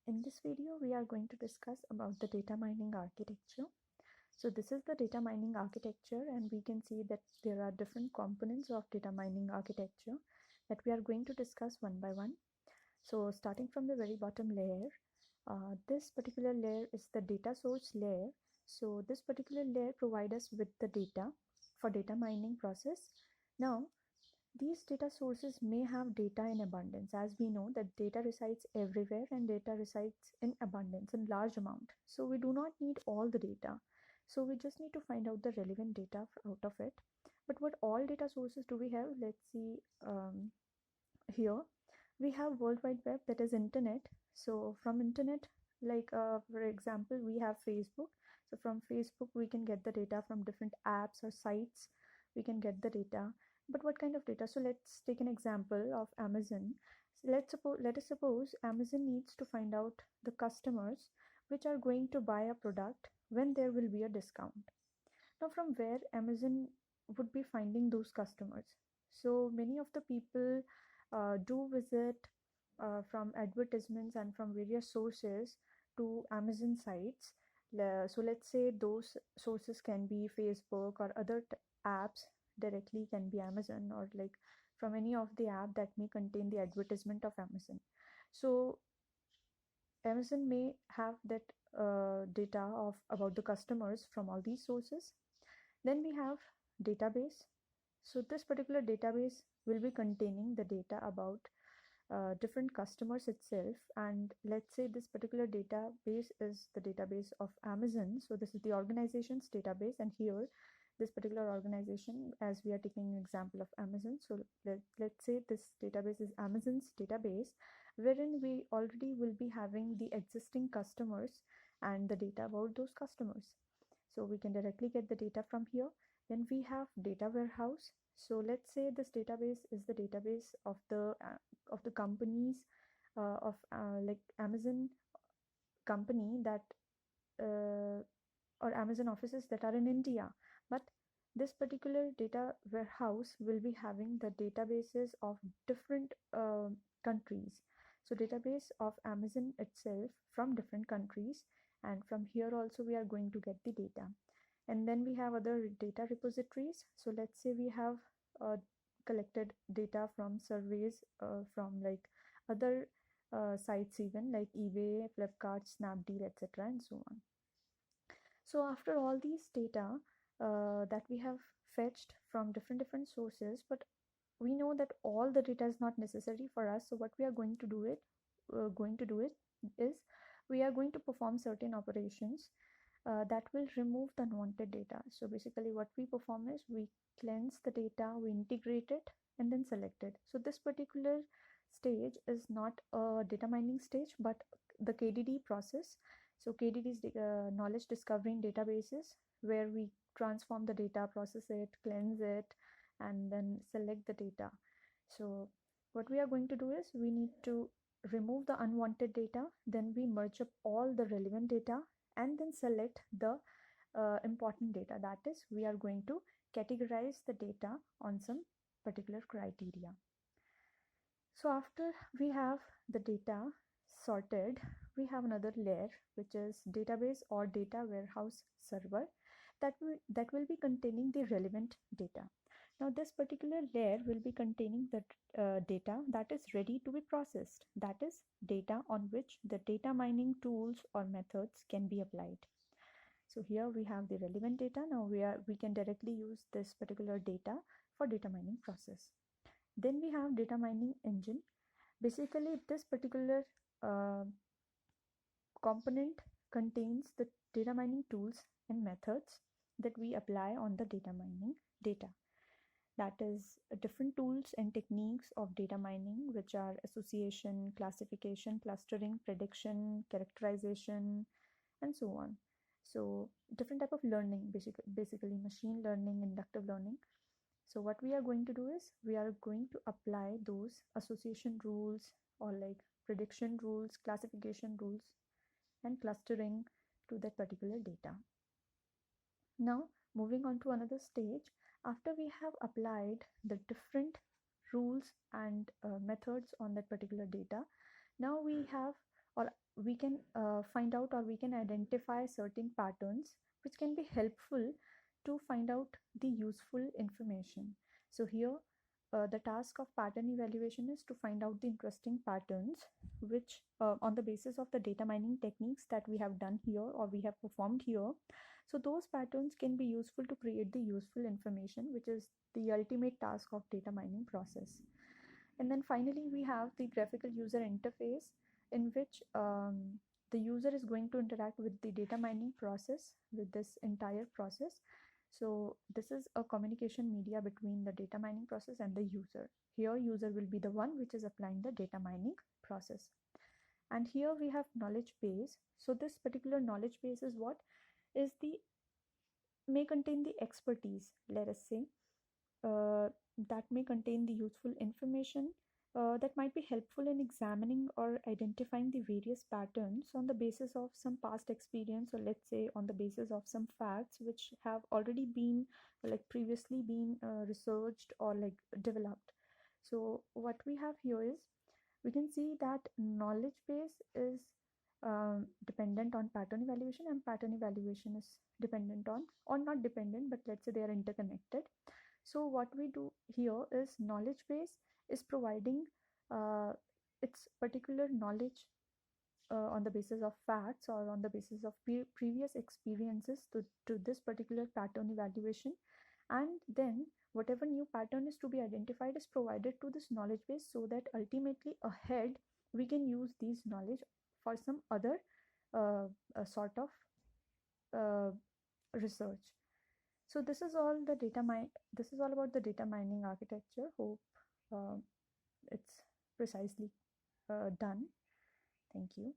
In this video, we are going to discuss about the data mining architecture. So this is the data mining architecture, and we can see that there are different components of data mining architecture that we are going to discuss one by one. So starting from the very bottom layer, this particular layer is the data source layer. So this particular layer provides us with the data for data mining process. Now, these data sources may have data in abundance. As we know that data resides everywhere and data resides in abundance, in large amount. So we do not need all the data. So we just need to find out the relevant data out of it. But what all data sources do we have? Let's see here. We have World Wide Web, that is internet. So from internet, like for example, we have Facebook. So from Facebook, we can get the data from different apps or sites. We can get the data. But what kind of data? So let's take an example of Amazon. So let us suppose Amazon needs to find out the customers which are going to buy a product when there will be a discount. Now, from where Amazon would be finding those customers? So many of the people do visit from advertisements and from various sources to Amazon sites. So let's say those sources can be Facebook or other apps directly, can be Amazon, or like from any of the app that may contain the advertisement of Amazon. So Amazon may have that data of about the customers from all these sources. Then we have database. So this particular database will be containing the data about different customers itself, and let's say this particular database is the database of Amazon. So this is the organization's database, and here this particular organization, as we are taking an example of Amazon, so let's say this database is Amazon's database, wherein we already will be having the existing customers and the data about those customers. So we can directly get the data from here. Then we have data warehouse. So let's say this database is the database of the companies of like Amazon company that or Amazon offices that are in India. But this particular data warehouse will be having the databases of different countries. So database of Amazon itself from different countries, and from here also we are going to get the data. And then we have other data repositories. So let's say we have collected data from surveys from like other sites, even like eBay, Flipkart, Snapdeal, etc., and so on. So after all these data that we have fetched from different sources, but we know that all the data is not necessary for us. So what we are going to do is we are going to perform certain operations that will remove the unwanted data. So basically what we perform is we cleanse the data, we integrate it, and then select it. So this particular stage is not a data mining stage, but the KDD process. So KDD is knowledge discovering databases, where we transform the data, process it, cleanse it, and then select the data. So what we are going to do is we need to remove the unwanted data, then we merge up all the relevant data, and then select the important data. That is, we are going to categorize the data on some particular criteria. So after we have the data sorted, we have another layer, which is database or data warehouse server that will be containing the relevant data. Now this particular layer will be containing the data that is ready to be processed, that is data on which the data mining tools or methods can be applied. So here we have the relevant data. Now we can directly use this particular data for data mining process. Then we have data mining engine. Basically this particular component contains the data mining tools and methods that we apply on the data mining data. That is different tools and techniques of data mining, which are association, classification, clustering, prediction, characterization, and so on. So different type of learning, basically machine learning, inductive learning. So what we are going to do is we are going to apply those association rules, or like prediction rules, classification rules, and clustering to that particular data. Now moving on to another stage, after we have applied the different rules and methods on that particular data, now we have or we can find out, or we can identify certain patterns which can be helpful to find out the useful information. So here the task of pattern evaluation is to find out the interesting patterns which on the basis of the data mining techniques that we have done here or we have performed here. So those patterns can be useful to create the useful information, which is the ultimate task of data mining process. And then finally we have the graphical user interface, in which the user is going to interact with the data mining process, with this entire process. So this is a communication media between the data mining process and the user. Here user will be the one which is applying the data mining process. And here we have knowledge base. So this particular knowledge base is what is the may contain the expertise, let us say, that may contain the useful information that might be helpful in examining or identifying the various patterns on the basis of some past experience, or let's say on the basis of some facts which have already been like previously been researched or like developed. So what we have here is, we can see that knowledge base is dependent on pattern evaluation, and pattern evaluation is dependent on, or not dependent, but let's say they are interconnected. So what we do here is, knowledge base is providing its particular knowledge on the basis of facts or on the basis of previous experiences to this particular pattern evaluation. And then whatever new pattern is to be identified is provided to this knowledge base, so that ultimately ahead we can use these knowledge for some other sort of uh, research. So this is all about the data mining architecture. Hope it's precisely done. Thank you.